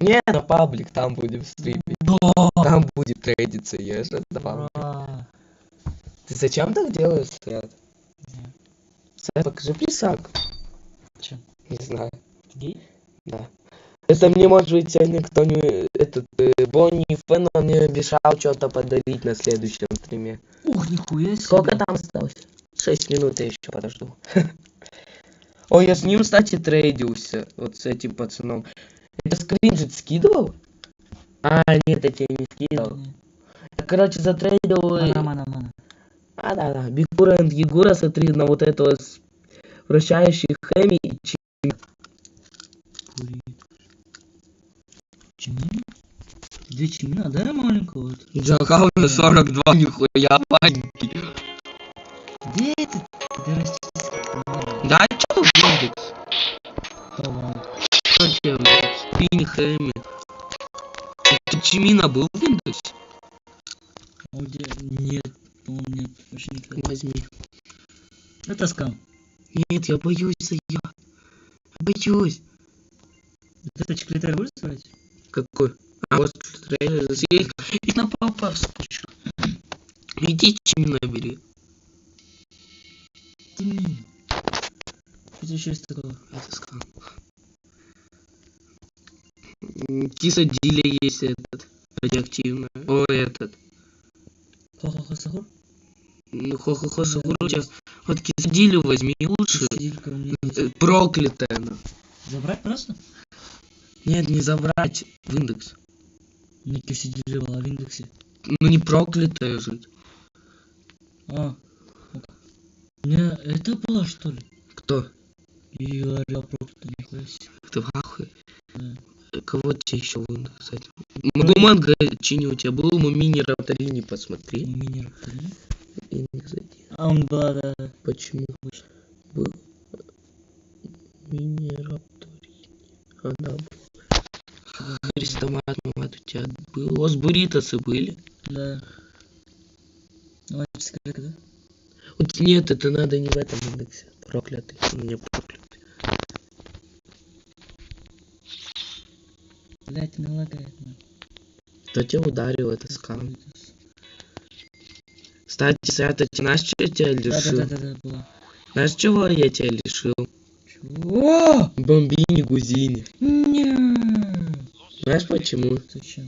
Не, на паблик, там будем стримить. Да. Там будет трейдиться, я же добавлю. Ура. Ты зачем так делаешь, Свят? Не. Свят, покажи плюсак. Чё? Не знаю, Ты гей? да. Это мне, может быть, сегодня кто-нибудь, Бонни Фэн, он мне обещал что-то подарить на следующем стриме. Ух, нихуя себе. Сколько там осталось? 6 минут, я еще подожду. Ой, я с ним, кстати, трейдился, вот с этим пацаном. Это скринжит скидывал? А, нет, я тебе не скидывал. Не. Я, короче, затрейдил... Мана. А, да. Бигура и Егора, смотри, на вот этого вращающих Хэми и Курит. Чемин? 2 чемина, да, маленького? Вот. Джакау на 42, нихуя маленький. Где это? Ты российский. Да, что в индекс? Давай. Что делать? Спини Хэми. Ты Чимина был в индексе? А где? Нет, по-моему, нет. Вообще никак. Возьми. Это скам. Нет, я боюсь за я. Боюсь. Вот это чеклитер будешь брать? Какой? А вот трейлер есть. И на папа спущу. Иди Чимина бери. Тимин. Что еще есть такого? Это скам. Кисадиля есть этот. Радиоактивная. О, этот. Хо-хо-хо, сахур? Ну, хо-хо-хо, сахур у тебя. Вот кисадилю возьми лучше. Кисадилька у меня есть. Проклятая она. Забрать просто? Нет, не забрать в индекс. Не кисадилька была в индексе. Ну не проклятая же. А. Не, это была что ли? Кто? И орел проклятый, нихуя себе. Ты в ахуе? Да. Кого тебе еще в индекс? Думан, Чини у тебя был, мы мини-рапторини посмотри. Мини-рапторин? Индекс зайди. А он была, да. Почему? Был мини-рапторини. Она была. Христомат, мамат у тебя был. Осбуритосы были? Да. Ну, это сколько, да? Вот нет, это надо не в этом индексе. Проклятый. Он мне проклятый. Блять, не лагает, man. Кто тебя ударил, это скам. Кстати, Свята, знаешь, что я тебя лишил? Да, была. Знаешь, чего я тебя лишил? Чего? Бомбини Гузини. Не. Знаешь почему? Зачем?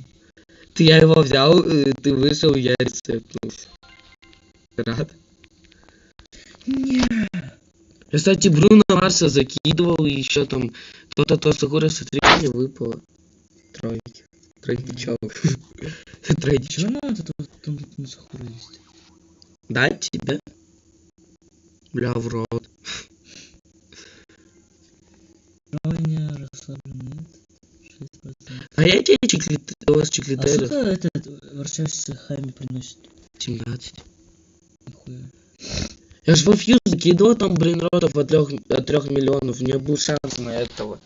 Я его взял, ты вышел, я рецептнулся. Рад? Не. Я, кстати, Бруно Марса закидывал, и еще там кто-то то Сагура с не выпало. Тройки. Тройки чё? Тройки Чего чё? надо тут на сахура есть? Дать тебе? Бля, в рот. Тройня, расслабленный. 6%. А я тебе у вас А чеклитеры? сколько этот вращающийся Хайми приносит? 17. Нихуя. Я ж во фьюз закидывал там брейнротов от 3 миллионов. У меня был шанс на этого.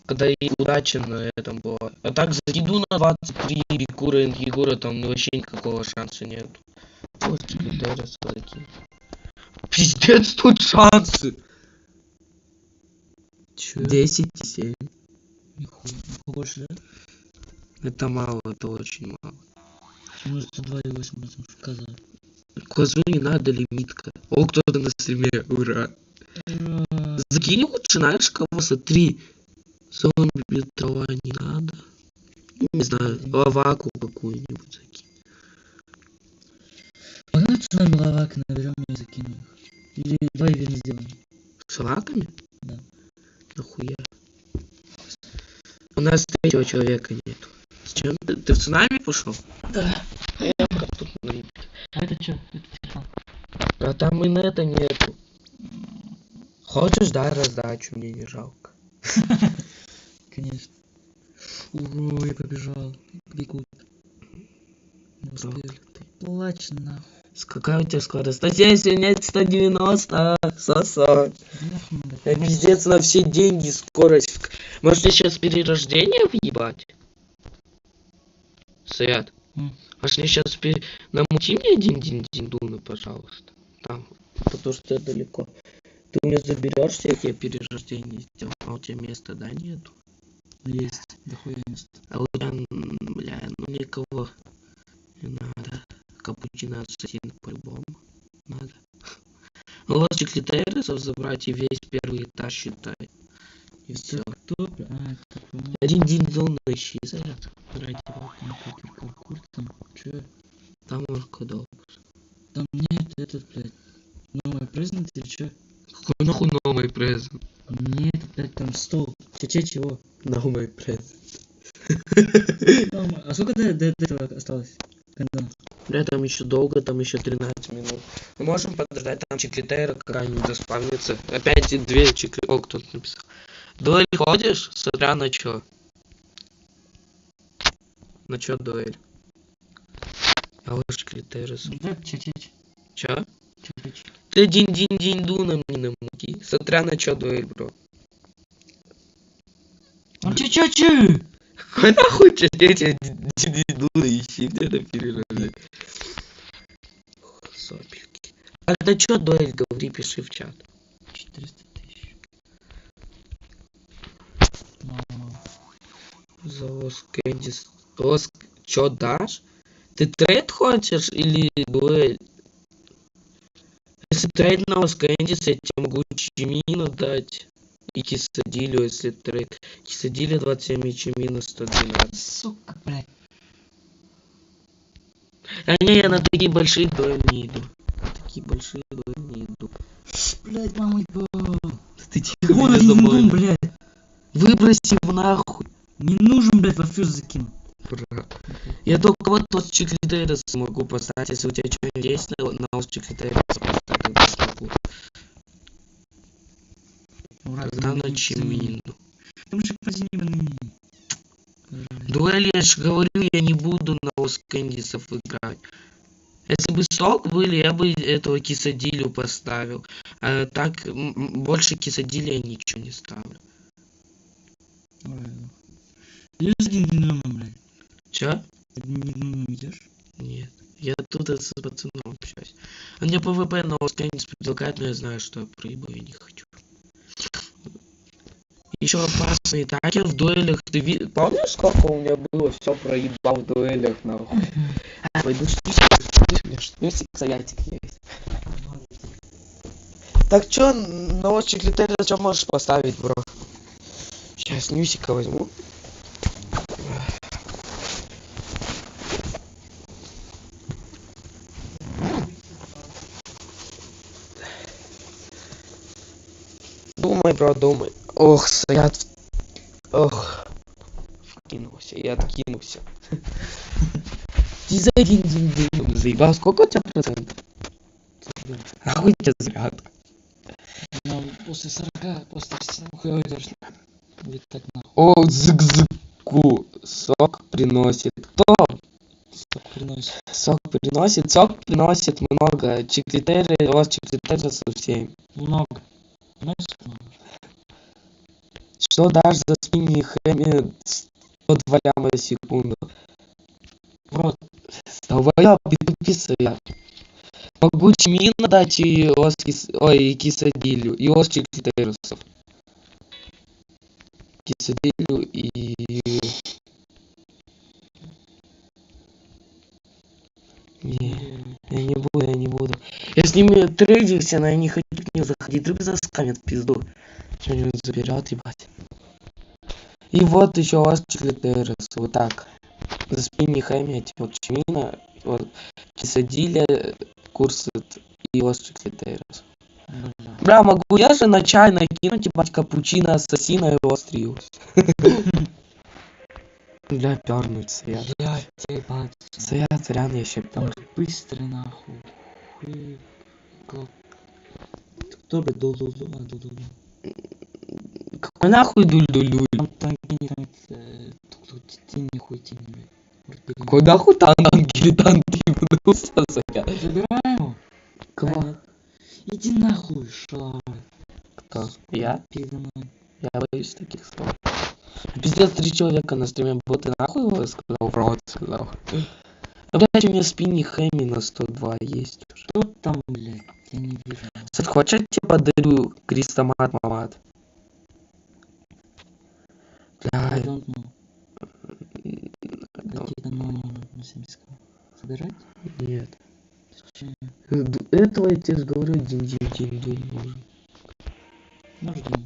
Когда и удача на этом была. А так закиду на 23 Бикура и Егора, там вообще никакого шанса нет. Вот чеклитеры закинул. Пиздец, тут шансы. Чё? 10,7. Нихуя. Больше, да? Это мало, это очень мало. Может, 2,8 сказал. Козу не надо лимитка. О, кто-то на стриме, ура. Ура. Закинь лучше, знаешь, кого, смотри. Зомби трава не надо. Не знаю, лаваку какую-нибудь закинь. Погнали с нами лавак, наберем и закинем их. Или 2 ивена сделаем. С лаваками? Да. Нахуя? У нас третьего человека нет. С чем ты? Ты в цунами пошел? Да. Я пока тут на рыбке. А это что? Это телефон. А там и нета нету. Хочешь, дай раздачу, мне не жалко. Конечно. Ого, я побежал. Бегу. Не успел. Плачь нахуй. Какая у тебя скорость? 170, нет, 190. Сосо. Я пиздец на все деньги скорость. Может мне сейчас перерождение въебать? Свят. Может мне сейчас намути мне один диндуна, пожалуйста. Там. Потому что это далеко. Ты у меня заберешься, я тебе перерождение сделал. А у тебя места, да, нету? Есть, дохуя мест. А вот там, бля, ну никого не надо. Капучино ассасин по-любому надо. Ну, у вас чеклитерисов забрать и весь первый этаж считай. И все. Кто? Это, по-моему, Один день зоны ищи, заряд. Ради бога. компьютер, паркур там. Чё? Там оркодол. Там нет, этот, блядь, новый презент или чё? Какой нахуй новый презент? Нет, блядь, там стол. Чего? Новый презент. А сколько до этого осталось? Когда? Бля, там еще долго, там еще 13 минут. Мы можем подождать, там чеклитейра какая-нибудь заспавнится. Опять две чеклитейра. О, кто-то написал. Дуэль ходишь? Смотря на чё. На чё дуэль? А вот чеклитейра. Да, Чё? Ты динь дуна мне на муки. Смотря на чё дуэль, бро. Ну чё? Какой нахуй эти дуна ищи, где-то перерывай. Сопельки. А на чё дуэль, говори, пиши в чат. 400 тысяч. Завоз Кэндис. Чё дашь? Ты трейд хочешь или дуэль? Если трейд на Лос Кэндис, я тебе могу Чимину дать. И Кисадилю, если трейд. Кисадилю 27 и Чимину 112. Сука, блядь. А не, я на такие большие дуэли не иду. На такие большие дуэли не иду. Блядь, мама ебал. Ты тихо Вон меня один дом, забанил. блядь. Выброси его нахуй. Не нужен, блядь, во фьюз закину. Я только вот тот чеклитерис смогу поставить. Если у тебя что-нибудь есть на чеклитерис поставить, тогда смогу. Тогда на Чимину. Там же позиционированный. Дуэль, я же говорю, я не буду на Лос Кэндисов играть. Если бы сток были, я бы этого Кисадилю поставил. А так, больше Кисадиля я ничего не ставлю. Идешь один дома, блядь? Чё? Один идешь? Нет. Я тут с пацаном общаюсь. Он мне ПВП на Лос Кэндис предлагает, но я знаю, что я проебаю, я не хочу. Еще опасные атаки в дуэлях. Ты помнишь, сколько у меня было все проебал в дуэлях, нахуй? Пойду штусик, соятик есть. Так чё, на вот чеклитерия, что можешь поставить, бро? Сейчас нюсика возьму. Думай, бро, думай. Ох, стоят. Ох. Вкинулся, я откинулся. Ты за один день заебал. Сколько у тебя процентов? Нахуй тебе зарядка? Ну, после 40, после 30 хуёвый дождь. Где так нахуй. О, зык-зыку. Сок приносит. Кто? Сок приносит. Сок приносит много. Чеклитеры, у вас чеклитеры совсем. Много. Приносит много. Что дашь за спинни хэми 102 ляма в секунду? В рот. Долбоёб, ты тупица. Могу Чимина дать и ой, Кисадилю, и ос чеклитерусов. Кисадилю и... Не, я не буду. Я с ними трейдился, но я не хочу к ним заходить. Вдруг заскамят в пизду. Что-нибудь заберет, ебать. И вот еще у вас чеклитерус. Вот так. За спинни хэми, вот Чимина, вот Кисадиля, курсит и ос чеклитерус. Бля, могу я же на чай накинуть, ебать, капучино, ассасина и остриус. Бля, пернуть, Саят. Я ебать. Саят, реально, я еще Там пернуть. быстро нахуй. Хуй. Кто бы дул. Какой нахуй дуль-дуль-дуль? Там тени хуй тени, блядь. Какой нахуй ангелитан ты ебанулся, Саят? Забирай его. Кого? Нет. Иди нахуй, шар. Кто? Я? Передо мной. Я боюсь таких слов. Пиздец, 3 человека на стриме, вот ты нахуй его сказал, в рот сказал. Ну, блядь, у меня спинни хэми на 102 есть уже. Кто там, блядь? Я не вижу. Сад, хочешь, я тебе подарю крестомат мамат? I Да, don't know. Какие каналы на 70 собирать? нет. Зачем? Этого я тебе же говорю, день нужен. Нужно.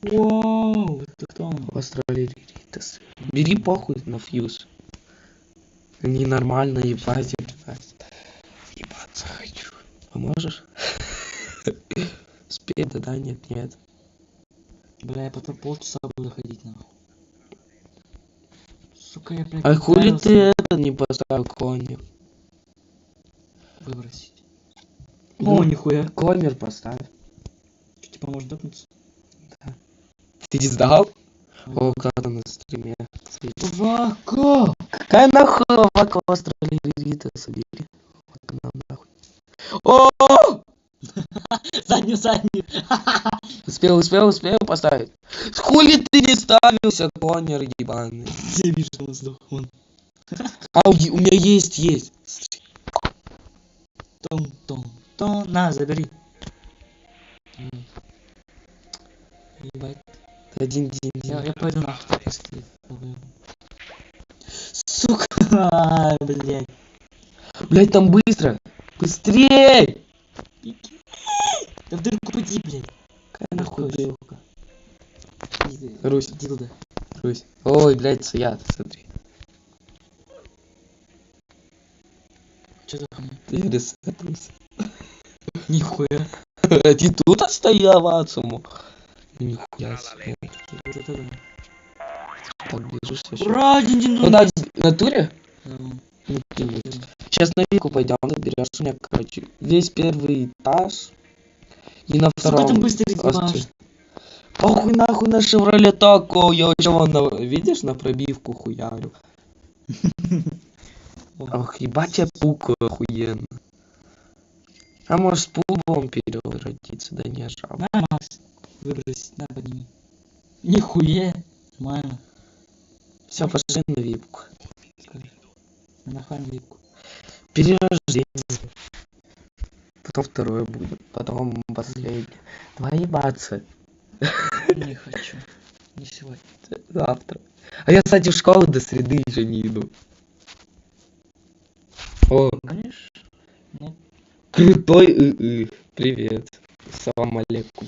Вау, это кто он? Астралеритас. Бери похуй на фьюз. Ненормально ебать. Ебаться хочу. Поможешь? Спеть, да, нет. Бля, я потом полчаса буду ходить нахуй. Сука, я, блядь, А хули ударился. ты это не поставил конер? Выбросить. Ну, О, нихуя. Конер поставь. Что, типа, может допнуться? Ты не сдал? О, когда на стриме. Вака! Какая нахуй вака астралерита собери? Вот нам нахуй. О! Заднюю. Успел поставить. Хули ты не ставился, конер ебаный? Я вижу, что он сдох. Вон. А у меня есть. Тон. На, забери. Ебать. Один день. Я пойду нахуй после. Сука, блядь. Блять, там быстро. Быстрей! Да в дырку пойди, блядь. Какая нахуй Хочешь? дырка? Русь. Дилда. Русь. Ой, блять, яд, смотри. Что за хуйня? Я ресетался. Нихуя. А ты тут отстоял, Ацуму? Нихуя себе. Вот это да. Так, бежишь вообще. Ура, дин. Куда? В натуре? Да. Ну, ты сейчас на Вику пойдем, заберешь у меня, короче. Здесь первый этаж. И на Сука, втором. там быстро этаже. ебашь. Похуй нахуй на Шевроле Тако, я уже видишь, на пробивку хуярю. Ох, ебать я пукаю охуенно. А может с пулбом переродиться, да не жаба. На, Макс. Выбросить, на, подними. Нихуя. Нормально. Все, пошли на випку. Скажи. Нахуй випку. Перерождение. Потом второе будет, потом последнее. Давай ебаться. Не хочу. Не сегодня. Завтра. А я, кстати, в школу до среды еще не иду. О, Конечно. Нет. крутой Привет. Салам алейкум.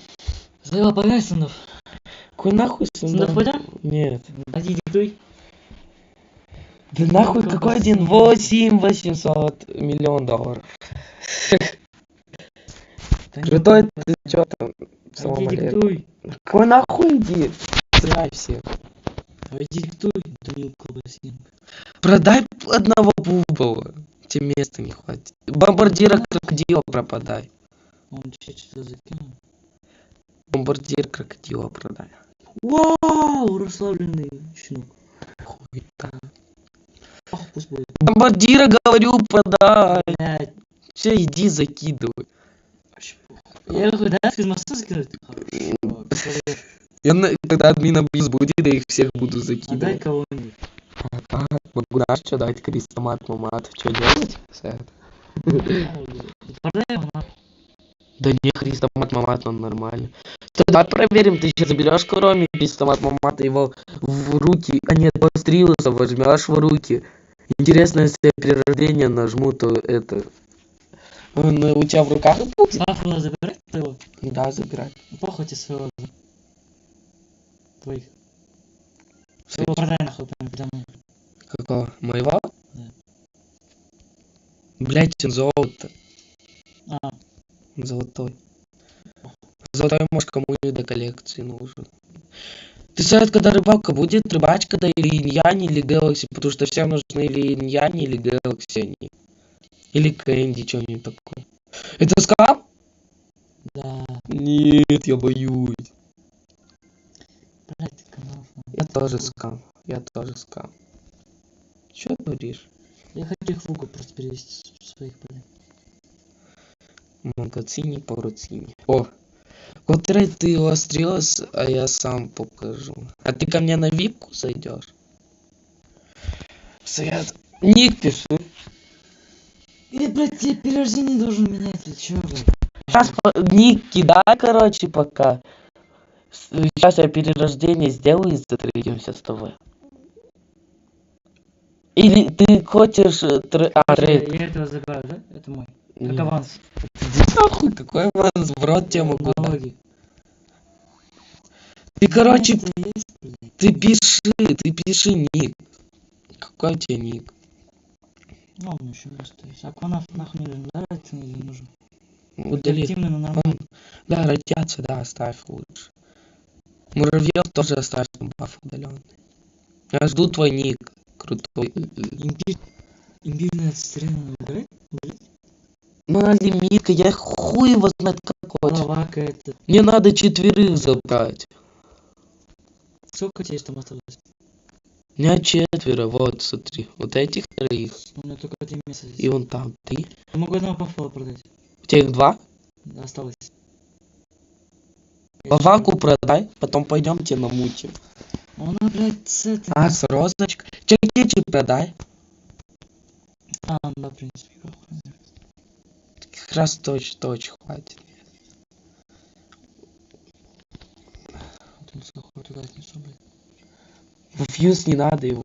Слава Погасинов. Какой нахуй Сындав пойдем? Нет. Иди диктуй. Да нахуй какой один? 800 миллион $. Крутой ты чё там? Салам Иди алейкум. диктуй. Какой нахуй иди? Срай всех. Иди диктуй. Данил Колбасин. Продай одного пулбова. Тебе места не хватит. Бомбардира крокодила пропадай. Он что-то закинул. Бомбардир крокодила продай. Вау, расслабленный щенок. Хуета. Ах, пусть будет. Бомбардира, говорю, продай. Блядь. Все, иди закидывай. Вообще похуй. Я говорю, да, физмасса закинуть? Когда админа бьюз будет, я их всех буду А дай закидывать. кого-нибудь. Могу наш что дать, крестомат, мамат. Что делать? Продай его нахуй. Да не, христомат, мамат, он нормально. Давай проверим, ты сейчас заберешь кроме христомат, мамата его в руки, а нет, пострелуса возьмешь в руки. Интересно, если я перерождение нажму, то это... Он у тебя в руках и будет? Слава, забирать его? Да, забирай. Похуй тебе своего. Твоих. Своего продай нахуй прям передо мной. Какого? Моего? Да. Блять, он золото. А, Золотой. Золотой, может, кому-нибудь до коллекции нужен. Ты знаешь, когда рыбалка будет, рыбачка, да, или иньянь, или Galaxy, потому что всем нужны или иньянь, или Galaxy они. Или Кэнди, что-нибудь такое. Это скам? да. Нет, я боюсь. Блять, канал. Я тоже скам. Что говоришь? Я хочу их в угол просто перевести своих, блин. Магацини, пауруцини. О! Котрый ты острелась, а я сам покажу. А ты ко мне на випку зайдешь? Свет. Ник пиши. Блять, я перерождение должен менять, или чё, блядь? Сейчас ник кидай, короче, пока. Сейчас я перерождение сделаю и затрейдимся с тобой. Или ты хочешь трейд? Я этого забираю, да? Это мой. Как Нет. аванс. Иди нахуй, какой аванс, в рот тебе могу дать. Налоги. Ты, короче, Это есть, блядь. ты пиши ник. Какой у тебя ник? Ну, он еще не стоит. Акванав нахуй не нравится, не нужен. Удали. Активный, но нормально. Да, радиацию, да, оставь лучше. Муравьев тоже оставь, там баф удаленный. Я жду твой ник. Крутой. Имбирная стрела убрать? Ну, на лимитка, я хуй его знает какой. Лавака это. Мне надо 4 забрать. Сколько тебе там осталось? У меня 4, вот, смотри. Вот этих 3. У меня только 1 месяц. И вон там 3. Я могу одного пафла продать. У тебя их 2? Осталось. Лаваку продай, потом пойдемте намутим. Она, блядь, с этой. А, с розочкой. Чекичи продай. А, да, в принципе, похуй. Как раз точно хватит. Тут сахар туда отнесу, блядь. В фьюз не надо его.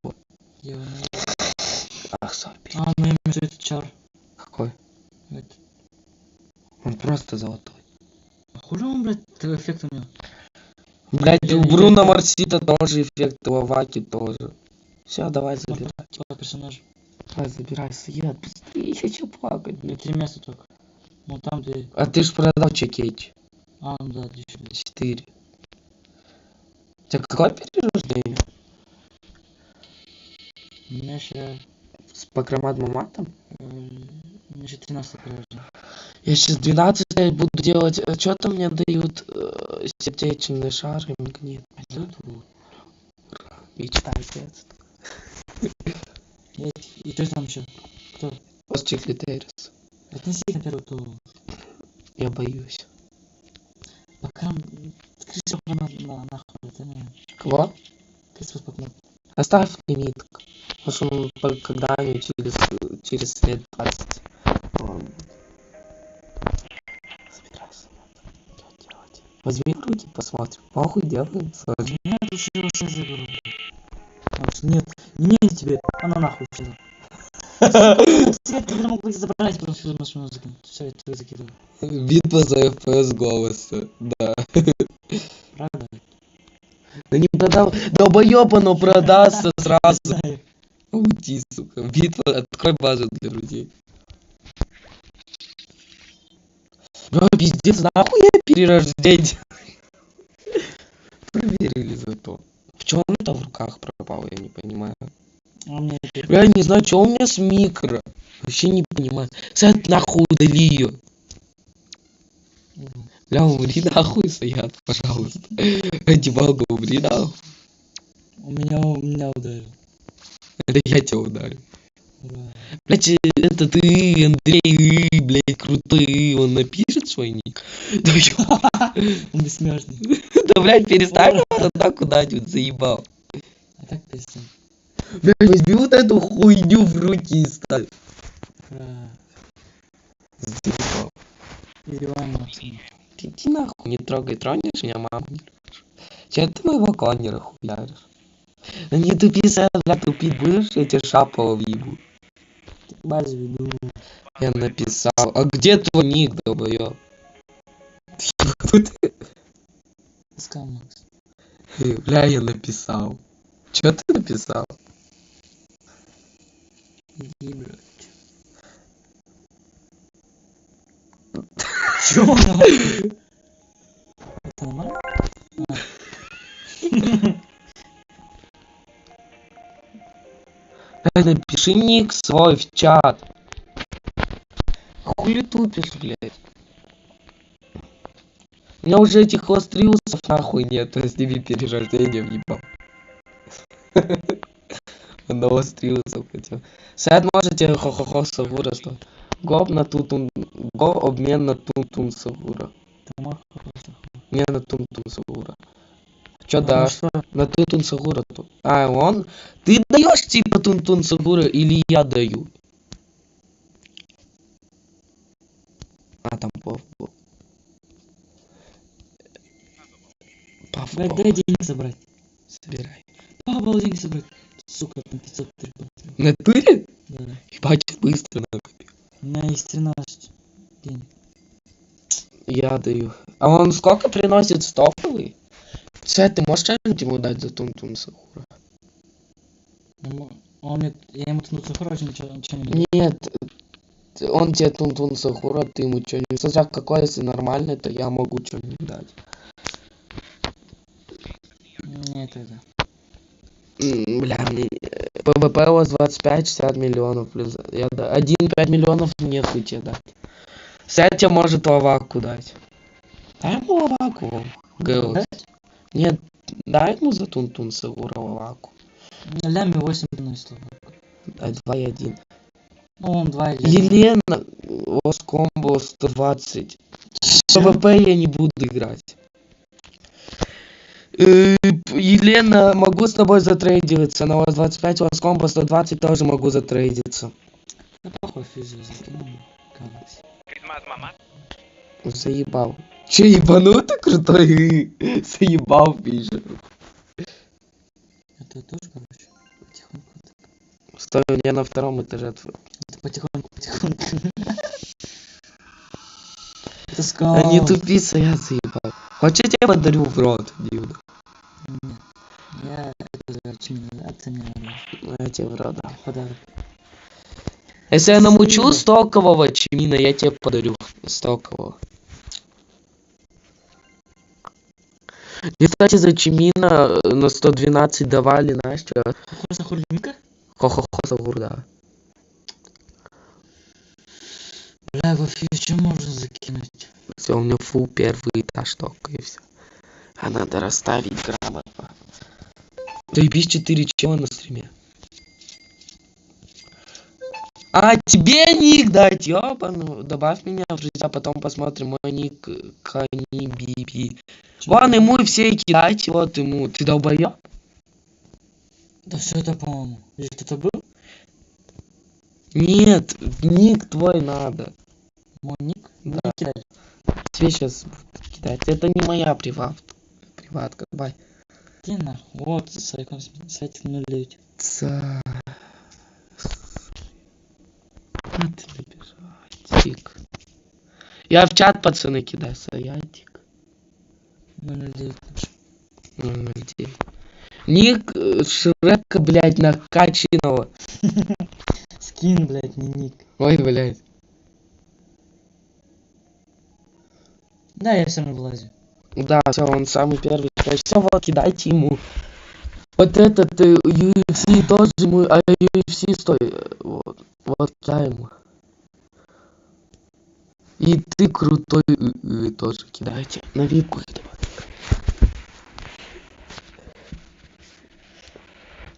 Я его найду. Ах, сопи. А, на имя это чар. Какой? Это. Он просто золотой. А хули он, блядь, такой эффект у него? Блять, Я у не Бруно знаю. Марсита тоже эффект, у Аваки тоже. Все, давай забирай. Типа персонаж. Давай забирай, съед. Быстрее, я хочу плакать. Мне 3 места только. Ну там где. А ты ж продал чекеч. А, ну да, дешевле. 4. У тебя какое перерождение? У меня еще. С покроматным матом? У меня еще 13 перерождение. Я сейчас 12 буду делать. Что там мне дают? Сердечный шар и магнит. Тут вот. Мечта детства. И что там еще? Кто? Постчеклитерис. Отнеси на первую туру. Я боюсь. Пока. Крыша нахуй. Это не. Кого? Крыша пока. Оставь лимит. Потому что он когда-нибудь через лет 20. Собирайся. Что делать? Возьми в руки, посмотрим. Похуй делаем. Сложно. Нет, лучше его сейчас заберу. Нет, не тебе. Она нахуй сюда. Свет, когда мог быть забрать, потом сюда машину закинуть. Все, я твою закидываю. Битва за FPS голоса. Да. Правда? Да не продал. Долбоёб оно продастся сразу. Знаю. Уйди, сука. Битва. Открой базу для людей. Бро, пиздец, нахуй я перерождение. Проверили зато. В чем это в руках пропало, я не понимаю. А мне Я не знаю, что у меня с микро. Вообще не понимаю. Сад нахуй удали ее. Бля, умри нахуй, Саят, пожалуйста. Ради бога, умри нахуй. у меня ударил. Это я тебя ударю. Ура. Блять, это ты, Андрей, блять, крутой. Он напишет свой ник. Да, Он бессмертный. да блять, перестань вот так куда-нибудь, заебал. А так перестань. Блять, возьми вот эту хуйню в руки и ставь. Ура. Заебал. Перебиваем нахуй. Ты иди нахуй, не трогай, тронешь меня, маму не трожь. Че ты моего конера хуяришь? Да не тупи, Саят, бля, тупить будешь, я тебе шапало въебу. Базу веду. Я написал. А где твой ник, долбоёб? Кто ты? Скамакс. Бля, я написал. Чё ты написал? Иди, блядь. Чё нахуй? Это нормально? Бля, напиши ник свой в чат. Хули тупишь, блядь? У меня уже этих остриусов нахуй нет, с ними перерождение въебал. На остриусов хотел. Сад можете хо-хо-хо сагура, что? Гоп на тутун... Го обмен на тун-тун сагура. Ты мог просто. Не на тун-тун сагура. Чё А дашь? что? На тун-тун сагура тут. А, он? Ты даешь типа тун-тун сагура или я даю? А, там пол. Блядь, дай денег собрать. Собирай. Папа, деньги собрать. Сука, там 503 было. В натуре? Да. Ебать, быстро накопил. У меня есть 13 денег. Я даю. А он сколько приносит стоковый? Сет, ты можешь что-нибудь ему дать за Тун-Тун Сахура? Он мне, я ему Тун-Тун Сахура ничего не даю. Нет, он тебе Тун-Тун Сахура, ты ему что-нибудь. Смотря какой, если нормальный, то я могу что-нибудь дать. Нет, это. Бля, мне ПВП у вас 25-60 миллионов плюс. 1,5 миллионов нехуй тебе дать. Сет тебе может лаваку дать. Дай ему лаваку. Гэлс. Нет, дай ему за Тун-Тун Сахура лаваку. Лями 8 приносит. 2,1. Ну, он 2 или Елена, Лоскомбо 120. ПВП я не буду играть. Елена, могу с тобой затрейдиться. На вас 25, Лоскомбо 120 тоже могу затрейдиться. Да похуй, физию закинул. Заебал. Че, ебанутый крутой? Заебал, пишет. Это тоже, короче, потихоньку. Стой, у меня на втором этаже твой. Это потихоньку. Это скал. А не тупица, я заебал. Хочешь, я тебе подарю в рот, Дюда? Нет. Я это зачем это не надо. Я тебе в рот дам. Подарок. Если я намучу Спасибо. стокового чимина, я тебе подарю стокового. И, кстати, за чимина на 112 давали, знаешь, что? Просто хулинка? Хо-хо-хо, Сахур, да. Бля, в эфир что можно закинуть? Все, у меня фул первый этаж только, и все. А надо расставить грамотно. Ты ебись 4 чела на стриме. А, тебе ник дать, ёбану. Добавь меня в друзья, потом посмотрим мой ник Кани Биби. Ладно, ему и все кидайте, вот ему. Ты долбоёб? Да все это, по-моему. Или кто-то был? Нет, ник твой надо. Мой ник? Да. Не кидай. Тебе сейчас кидать. Это не моя приватка. Давай. Ты нахуй. Вот, сайтик 09. Тик. Я в чат, пацаны, кидаю. Саятик. 09. 009. Ник Шрека, блядь, накачанного. Скин, блядь, не ник. Ой, блядь. Да, я все равно вылазю. Да, все, он самый первый. Все, вот, кидайте ему. Вот этот UFC тоже ему, а UFC стой. Вот кидай ему. И ты крутой тоже кидайте. На випку кидай.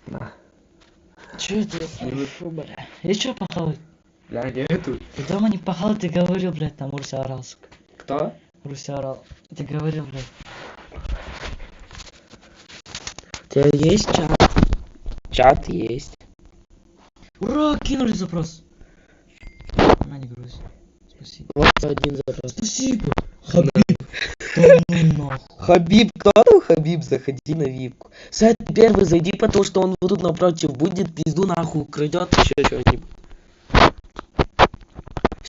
Да. Че это? Бля. Я че пахал? Бля, нету. Ты дома не пахал, ты говорил, блядь, там Руся орал, сука. Кто? Руся орал. Ты говорил, блядь. У тебя есть чат? Чат есть. Ура, кинули запрос. На, не грузи. Спасибо. Вот один запрос. Спасибо. Хабиб. Да ну нахуй. Хабиб, кто там Хабиб? Заходи на випку. Сайт первый зайди, потому что он вот тут напротив будет, пизду нахуй украдет еще что-нибудь.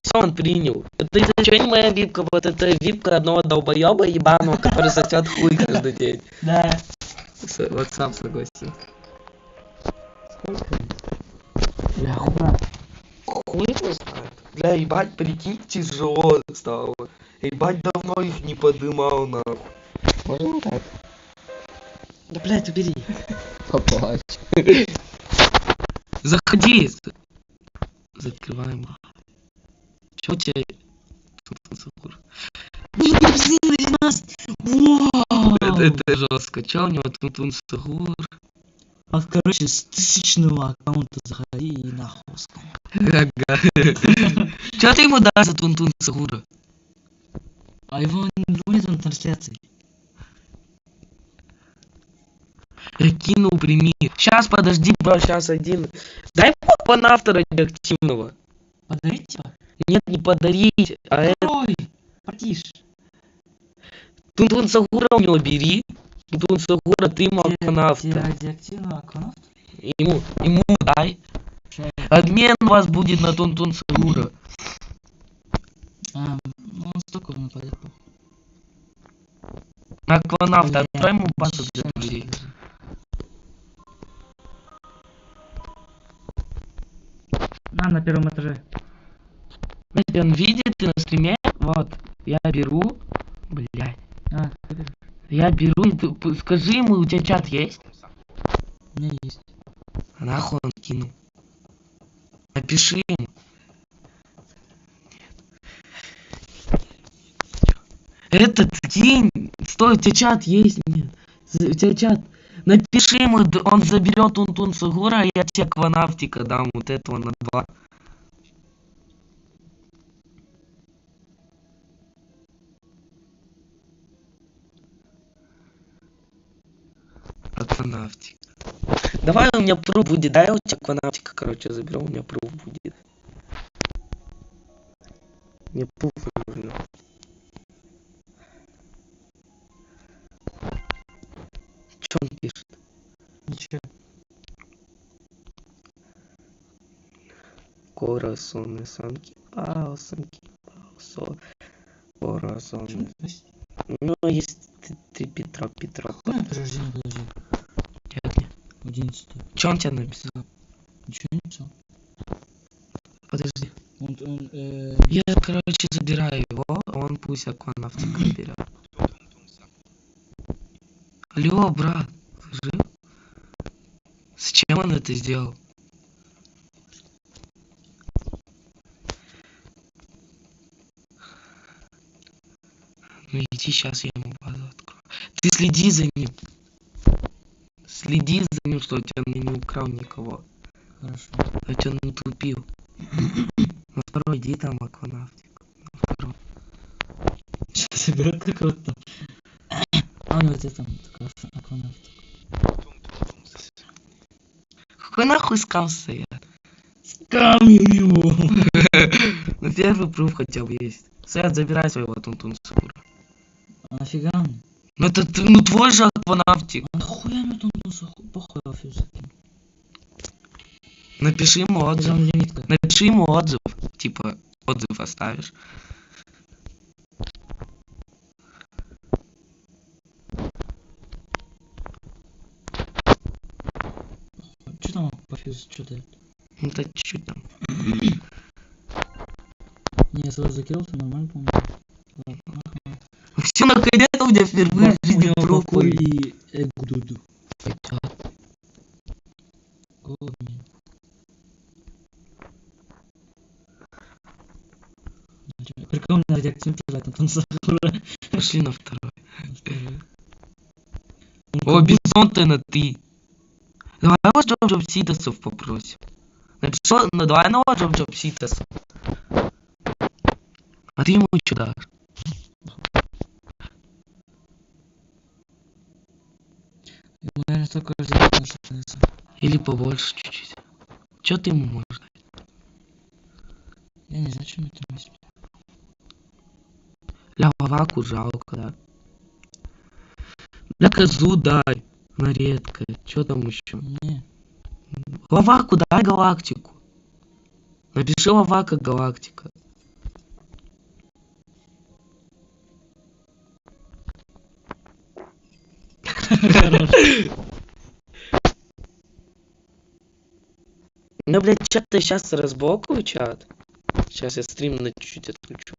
Все, он принял. Это из-за чего не моя випка, вот это випка одного долбоеба ебаного, который сосет хуй каждый день. Да. Вот сам согласен. Сколько? Бля, хуй его знает. Бля, ебать, прикинь, тяжело стало. Ебать, давно их не подымал, нахуй. Можно так? Да, блядь, убери. Поплачь. Заходи. Закрываем. Че у тебя? Это жестко. Че у него Тун-Тун Сахур? А, короче, с 1000-го аккаунта заходи и нахуй. Ага. Че ты ему дашь за Тун-Тун Сахура? А его нет на трансляции. Я кинул, прими. Сейчас, подожди, бро, сейчас один. Дай по автора активного. Подарить его? Нет, не подарить, а это... Ой, потише. Тун-Тун Сахура у него бери. Антон Сагура, ты Ты Акванавт. радиоактивный акванавт? Ему дай. Обмен у вас будет на Тунтун Сагура. Ну он столько не пойдет. Акванавт, Блин, открой ему базу для щас, людей. На первом этаже. Знаете, он видит и на стриме, вот, я беру, блядь, я беру, и скажи ему, у тебя чат есть? У меня есть. А нахуй он кинул. Напиши ему. Этот кинь, стой, у тебя чат есть? Нет. У тебя чат. Напиши ему, он заберет Тунтун Сагура, а я тебе Акванавтика дам, вот этого на 2. Акванавтик. Давай у меня пруф будет, дай у тебя Акванавтика, короче, заберу, у меня пруф будет. Мне пруф нужно. Что он пишет? Ничего. Corazones санки, санки, corazones. У него есть 3 Петра. Подожди. Дядя. 11. Что он тебе написал? Ничего не написал. Подожди. Он Я, короче, забираю его, а он пусть Акванавтика берет. Алло, брат, жив? Зачем он это сделал? Ну иди, сейчас я ему базу открою. Ты следи за ним. Следи за ним, что у тебя не украл никого. Хорошо. А тебя натупил. На второй иди там Акванавтик. На второй. Что собирает какого-то там? Ну у тебя там акванавт. Какой нахуй скам стоят? Камень его! Ну первый пруф хотя бы есть. Стоят, забирай своего Тунтун Сагура. А нафига мне? Ну это ну твой же Акванавтик. А нахуя мне тут похуй офис? Напиши ему отзыв. Там лимитка. Напиши ему отзыв. Типа отзыв оставишь. Что там по фьюзу? Что ты? Ну так чуть-чуть там. Не, я сразу закинул, ты нормально, по-моему. Все наконец-то у меня впервые в жизни пруф. и Эгудуду. Прикольно радиоактивный Антон Сагура. Пошли на второй. О, Бизон ты на ты. Давай его Джоб Ситасов попросим. Написал, ну давай нового Джоб Ситаса. А ты ему что дашь? Ему, наверное, столько радиоактивного, что становится. Или побольше чуть-чуть. Что ты ему можешь дать? Я не знаю, что мне там есть. Ля Ваваку жалко, да. Ля Козу дай. Она редкая. Что там еще? Не. Ваваку дай галактику. Напиши Вавака галактика. Ну, блядь, чат-то сейчас разбокаю чат. Сейчас я стрим на чуть-чуть отключу.